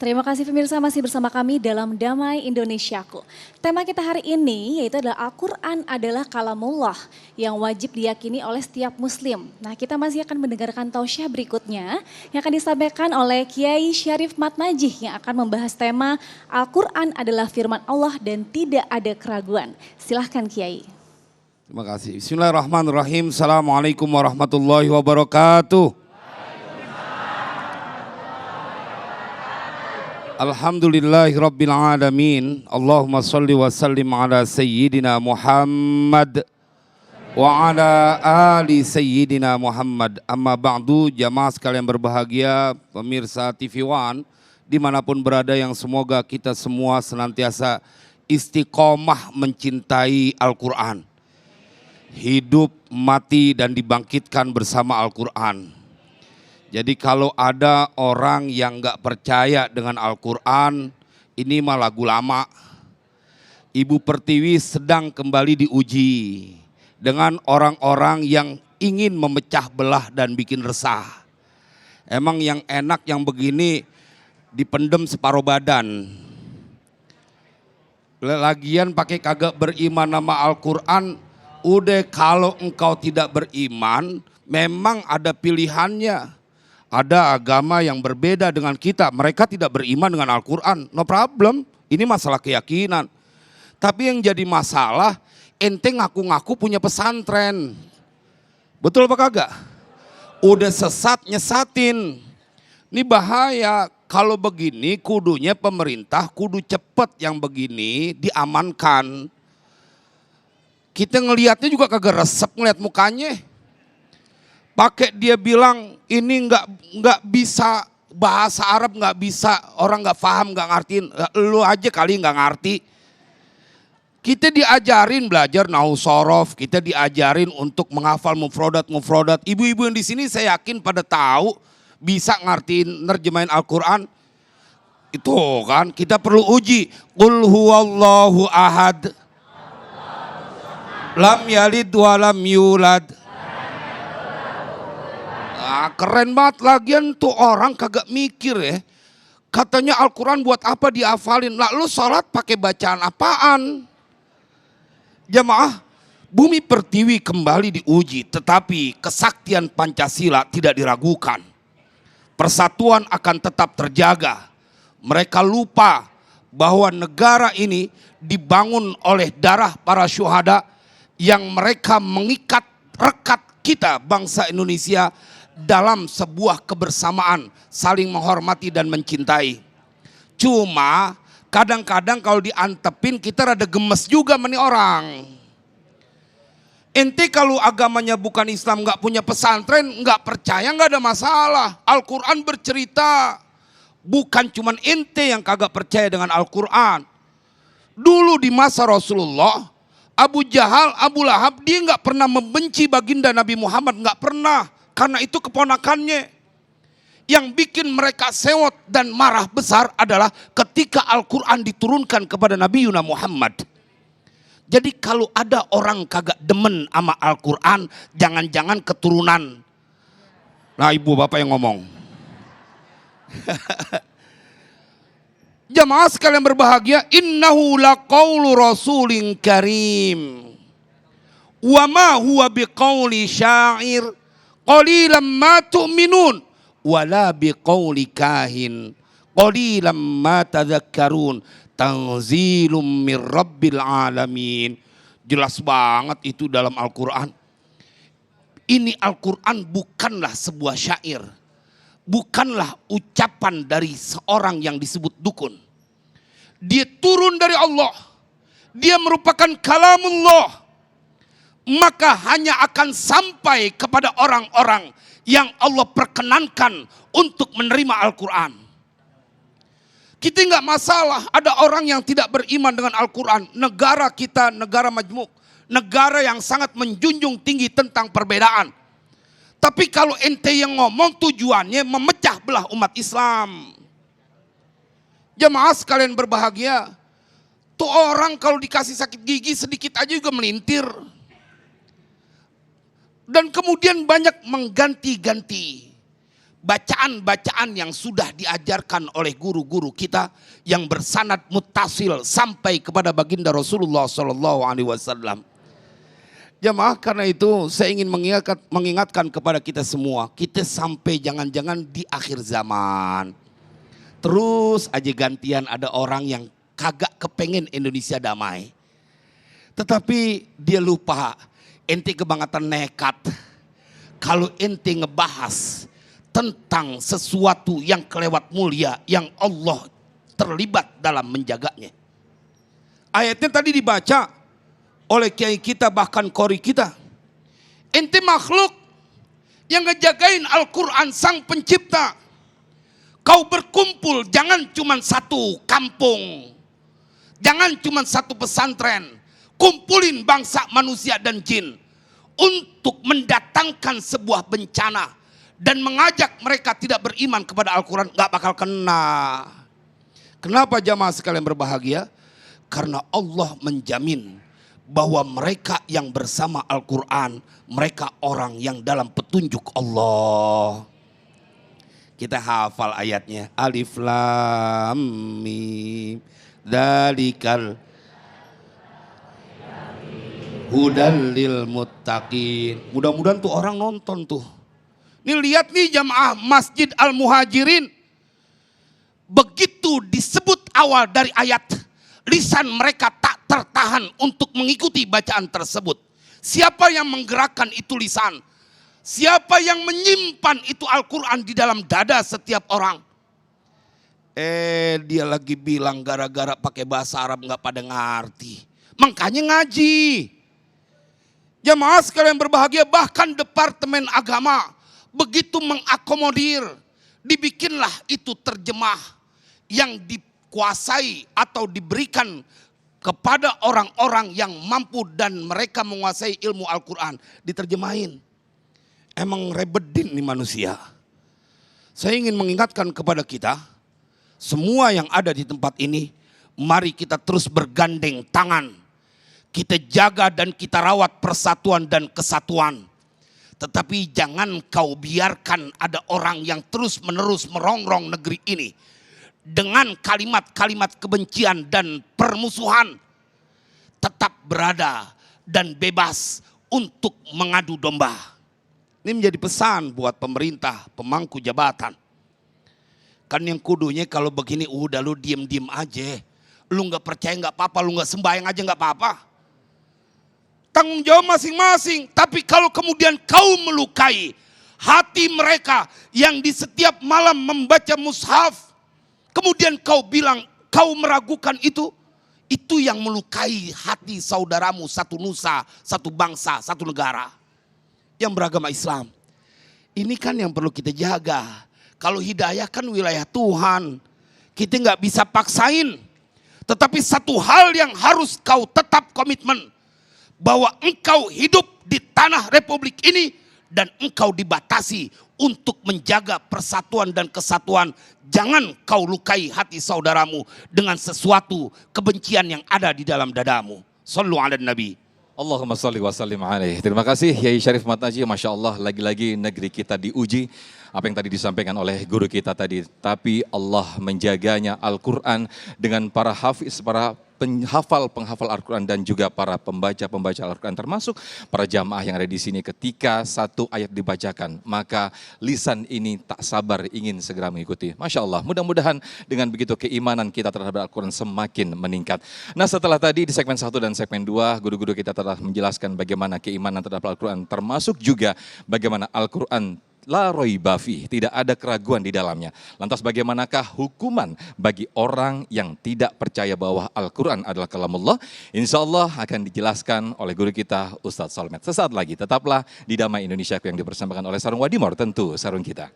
Terima kasih pemirsa masih bersama kami dalam Damai Indonesiaku. Tema kita hari ini yaitu adalah Al-Quran adalah kalamullah yang wajib diyakini oleh setiap muslim. Nah kita masih akan mendengarkan tausiah berikutnya yang akan disampaikan oleh Kiai Syarif Matnajih yang akan membahas tema Al-Quran adalah firman Allah dan tidak ada keraguan. Silahkan Kiai. Terima kasih. Bismillahirrahmanirrahim. Assalamualaikum warahmatullahi wabarakatuh. Alhamdulillahirabbil alamin. Allahumma shalli wa sallim ala sayyidina Muhammad wa ala ali sayyidina Muhammad. Amma ba'du, jamaah sekalian berbahagia, pemirsa TV One dimanapun berada, yang semoga kita semua senantiasa istiqomah mencintai Al-Quran. Hidup, mati dan dibangkitkan bersama Al-Quran. Jadi kalau ada orang yang gak percaya dengan Al-Quran, ini mah lagu lama. Ibu Pertiwi sedang kembali diuji dengan orang-orang yang ingin memecah belah dan bikin resah. Emang yang enak yang begini dipendem separuh badan. Lagian pakai kagak beriman nama Al-Quran, udah kalau engkau tidak beriman, memang ada pilihannya. Ada agama yang berbeda dengan kita, mereka tidak beriman dengan Al-Quran, no problem, ini masalah keyakinan. Tapi yang jadi masalah, ente ngaku-ngaku punya pesantren. Betul apa kagak? Udah sesat nyesatin. Ini bahaya, kalau begini kudunya pemerintah kudu cepet yang begini diamankan. Kita ngelihatnya juga kagak resep ngeliat mukanya. Pakai dia bilang ini nggak bisa bahasa Arab, nggak bisa, orang nggak paham, nggak ngertiin. Lu aja kali nggak ngerti. Kita diajarin belajar nahu sorof, kita diajarin untuk menghafal mufrodat. Ibu-ibu yang di sini saya yakin pada tahu bisa ngertiin nerjemahin Al-Quran. Itu kan kita perlu uji. Qul huwallahu ahad, lam yalid wa lam yulad. Nah, keren banget, lagian tuh orang kagak mikir ya. Katanya Al-Quran buat apa dihafalin? Lah lu sholat pakai bacaan apaan? Jamaah, bumi pertiwi kembali diuji, tetapi kesaktian Pancasila tidak diragukan. Persatuan akan tetap terjaga. Mereka lupa bahwa negara ini dibangun oleh darah para syuhada yang mereka mengikat rekat kita bangsa Indonesia dalam sebuah kebersamaan, saling menghormati dan mencintai. Cuma kadang-kadang kalau diantepin kita rada gemes juga sama nih orang. Ente kalau agamanya bukan Islam, nggak punya pesantren, nggak percaya, nggak ada masalah. Al-Quran bercerita, bukan cuman ente yang kagak percaya dengan Al-Quran. Dulu di masa Rasulullah, Abu Jahal, Abu Lahab, dia nggak pernah membenci baginda Nabi Muhammad, nggak pernah. Karena itu keponakannya. Yang bikin mereka sewot dan marah besar adalah ketika Al-Quran diturunkan kepada Nabi Yuna Muhammad. Jadi kalau ada orang kagak demen sama Al-Quran, jangan-jangan keturunan. Nah ibu bapak yang ngomong. Jamaah sekalian berbahagia, innahu laqaulu rasulin karim. Wa ma huwa biqauli syair. Qalilam ma tu'minun wala biqauli kahin qalilam ma tadhakkarun tanzilum mir rabbil alamin. Jelas banget itu dalam Al-Quran. Ini Al-Quran bukanlah sebuah syair, bukanlah ucapan dari seorang yang disebut dukun. Dia turun dari Allah, dia merupakan kalamullah. Maka hanya akan sampai kepada orang-orang yang Allah perkenankan untuk menerima Al-Quran. Kita nggak masalah ada orang yang tidak beriman dengan Al-Quran. Negara kita negara majmuk, negara yang sangat menjunjung tinggi tentang perbedaan. Tapi kalau ente yang ngomong tujuannya memecah belah umat Islam. Jamaah sekalian berbahagia, tuh orang kalau dikasih sakit gigi sedikit aja juga melintir. Dan kemudian banyak mengganti-ganti. bacaan-bacaan yang sudah diajarkan oleh guru-guru kita yang bersanad muttasil sampai kepada baginda Rasulullah SAW. Jamaah, karena itu saya ingin mengingatkan kepada kita semua, kita sampai jangan-jangan di akhir zaman terus aja gantian ada orang yang kagak kepengen Indonesia damai. Tetapi dia lupa, ente kebangetan nekat kalau ente ngebahas tentang sesuatu yang kelewat mulia yang Allah terlibat dalam menjaganya. Ayatnya tadi dibaca oleh kiai kita, bahkan qori kita. Ente makhluk yang ngejagain Al-Quran sang pencipta. Kau berkumpul jangan cuma satu kampung, jangan cuma satu pesantren. Kumpulin bangsa manusia dan jin untuk mendatangkan sebuah bencana dan mengajak mereka tidak beriman kepada Al-Quran, gak bakal kena. Kenapa jamaah sekalian berbahagia? Karena Allah menjamin bahwa mereka yang bersama Al-Quran, mereka orang yang dalam petunjuk Allah. Kita hafal ayatnya. Alif lam mim dalikal hudan lil muttaqin. Mudah-mudahan tuh orang nonton tuh. Nih lihat nih jamaah Masjid Al-Muhajirin. Begitu disebut awal dari ayat, lisan mereka tak tertahan untuk mengikuti bacaan tersebut. Siapa yang menggerakkan itu lisan? Siapa yang menyimpan itu Al-Quran di dalam dada setiap orang? Dia lagi bilang gara-gara pakai bahasa Arab gak pada ngerti. Makanya ngaji. Jamaah sekalian berbahagia, bahkan Departemen Agama begitu mengakomodir, dibikinlah itu terjemah yang dikuasai atau diberikan kepada orang-orang yang mampu dan mereka menguasai ilmu Al-Quran, diterjemahin. Emang rebedin nih manusia. Saya ingin mengingatkan kepada kita, semua yang ada di tempat ini, mari kita terus bergandeng tangan. Kita jaga dan kita rawat persatuan dan kesatuan. Tetapi jangan kau biarkan ada orang yang terus menerus merongrong negeri ini dengan kalimat-kalimat kebencian dan permusuhan. Tetap berada dan bebas untuk mengadu domba. Ini menjadi pesan buat pemerintah, pemangku jabatan. Kan yang kudunya kalau begini udah lu diem-diem aja. Lu gak percaya gak apa-apa, lu gak sembahyang aja gak apa-apa. Tanggung jawab masing-masing. Tapi kalau kemudian kau melukai hati mereka yang di setiap malam membaca mushaf, kemudian kau bilang kau meragukan itu yang melukai hati saudaramu, satu nusa, satu bangsa, satu negara yang beragama Islam. Ini kan yang perlu kita jaga. Kalau hidayah kan wilayah Tuhan, kita nggak bisa paksain. Tetapi satu hal yang harus kau tetap komitmen, bahwa engkau hidup di tanah Republik ini dan engkau dibatasi untuk menjaga persatuan dan kesatuan. Jangan kau lukai hati saudaramu dengan sesuatu kebencian yang ada di dalam dadamu. Sallu ala Nabi. Allahumma salli wa sallim alaih. Terima kasih Yai Syarif Matnaji. Masya Allah, lagi-lagi negeri kita diuji. Apa yang tadi disampaikan oleh guru kita tadi. Tapi Allah menjaganya Al-Quran dengan para hafiz, para penghafal Al-Quran dan juga para pembaca Al-Quran, termasuk para jamaah yang ada di sini. Ketika satu ayat dibacakan, maka lisan ini tak sabar ingin segera mengikuti. Masya Allah, mudah-mudahan dengan begitu keimanan kita terhadap Al-Quran semakin meningkat. Nah, setelah tadi di segmen 1 dan segmen 2, guru-guru kita telah menjelaskan bagaimana keimanan terhadap Al-Quran, termasuk juga bagaimana Al-Quran la raiba fi, tidak ada keraguan di dalamnya. Lantas bagaimanakah hukuman bagi orang yang tidak percaya bahwa Al-Quran adalah kalamullah? Insya Allah akan dijelaskan oleh guru kita Ustadz Solmed. Sesaat lagi tetaplah di Damai Indonesia yang dipersembahkan oleh Sarung Wadimor, tentu sarung kita.